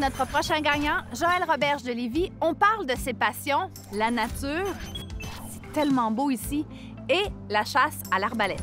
notre prochain gagnant, Joël Roberge de Lévis. On parle de ses passions, la nature, c'est tellement beau ici, et la chasse à l'arbalète.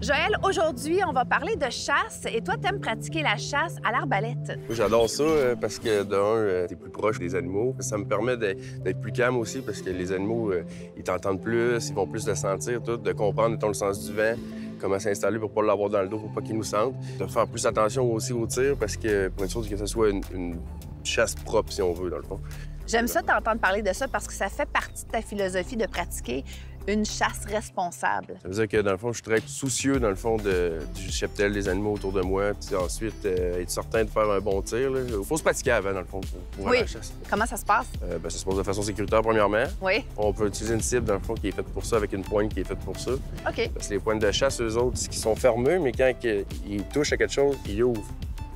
Joël, aujourd'hui, on va parler de chasse et toi, t'aimes pratiquer la chasse à l'arbalète. J'adore ça parce que, d'un, t'es plus proche des animaux. Ça me permet d'être plus calme aussi parce que les animaux, ils t'entendent plus, ils vont plus le sentir, tout, de comprendre, mettons, le sens du vent, comment s'installer pour pas l'avoir dans le dos, pour pas qu'il nous sente. De faire plus attention aussi au tir parce que pour être sûr que ce soit une chasse propre, si on veut, dans le fond. J'aime ça t'entendre parler de ça parce que ça fait partie de ta philosophie de pratiquer une chasse responsable. Ça veut dire que, dans le fond, je suis très soucieux, dans le fond, du cheptel, des animaux autour de moi. Puis ensuite, être certain de faire un bon tir. Il faut se pratiquer avant, dans le fond, pour Oui. la chasse. Comment ça se passe? Ça se passe de façon sécuritaire, premièrement. Oui. On peut utiliser une cible, dans le fond, qui est faite pour ça, avec une pointe qui est faite pour ça. OK. Parce que les pointes de chasse, eux autres, qui sont fermées, mais quand ils touchent à quelque chose, ils ouvrent.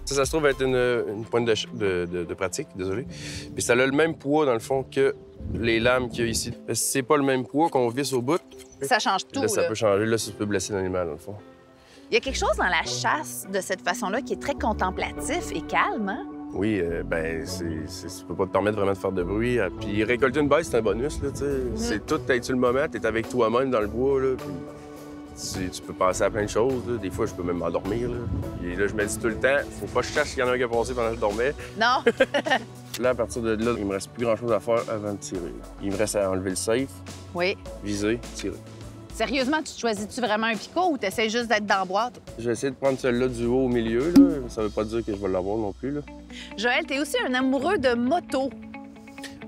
Ça se trouve être une pointe de pratique, désolé. Puis ça a le même poids, dans le fond, que les lames qu'il y a ici. Parce que c'est pas le même poids qu'on visse au bout. Ça change tout, là. Ça peut changer. Là, ça peut blesser l'animal, dans le fond. Il y a quelque chose dans la chasse de cette façon-là qui est très contemplatif et calme, hein? Oui, ça peut pas te permettre vraiment de faire de bruit. Puis récolter une bête, c'est un bonus, là, tu sais. C'est tout, t'es sur le moment, t'es avec toi-même dans le bois, là, puis tu peux penser à plein de choses, là. Des fois, je peux même m'endormir, là. Et là, je me dis tout le temps, faut pas que je cherche s'il y en a un qui a passé pendant que je dormais. Non? Là, à partir de là, il me reste plus grand-chose à faire avant de tirer. Il me reste à enlever le safe, Oui. viser, tirer. Sérieusement, tu choisis-tu vraiment un picot ou tu essaies juste d'être dans la boîte? J'ai essayé de prendre celle-là du haut au milieu, là. Ça veut pas dire que je vais l'avoir non plus, là. Joël, t'es aussi un amoureux de moto.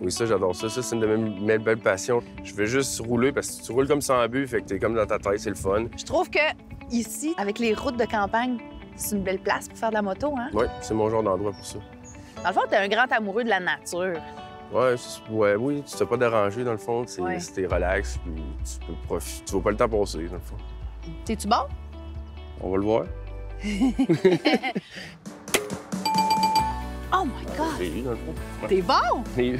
Oui, ça, j'adore ça. Ça, c'est une de mes belles passions. Je veux juste rouler parce que tu roules comme sans but, fait que t'es comme dans ta tête, c'est le fun. Je trouve que ici, avec les routes de campagne, c'est une belle place pour faire de la moto, hein? Oui, c'est mon genre d'endroit pour ça. Dans le fond, t'es un grand amoureux de la nature. Oui, tu t'es pas dérangé, dans le fond. Ouais. T'es relax, puis tu peux profiter. Tu vois pas le temps passer, dans le fond. T'es-tu bon? On va le voir. Oh my God! Oui, dans le fond. T'es bon? Oui.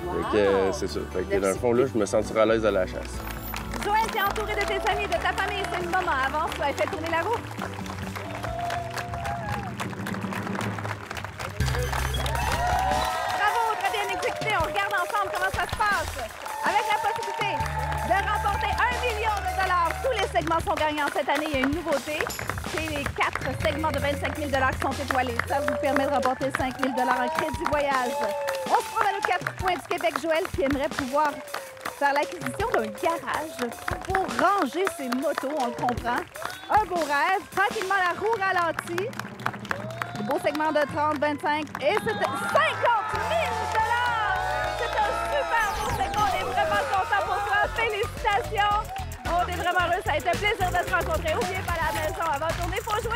Wow! Fait que, c'est ça. Fait que, dans le fond, là, je me sentirai à l'aise à la chasse. Joël, t'es entouré de tes amis, de ta famille. C'est le moment. Avance, tu vas faire tourner la roue. Bravo, très bien exécuté. On regarde ensemble comment ça se passe. Avec la possibilité de remporter 1 million de dollars. Tous les segments sont gagnants cette année. Il y a une nouveauté. C'est les 4 segments de 25 000 qui sont étoilés. Ça vous permet de remporter 5 000 en crédit voyage. On se prend à nos 4 coins du Québec. Joël qui aimerait pouvoir faire l'acquisition d'un garage pour ranger ses motos, on le comprend. Un beau rêve. Tranquillement, la roue ralentit. Le beau segment de 30, 25 et c'est 50 000 C'est un super beau segment. On est vraiment content pour toi. Félicitations. On est vraiment heureux. Ça a été un plaisir de te rencontrer. N'oubliez pas la maison avant de tourner. Faut jouer.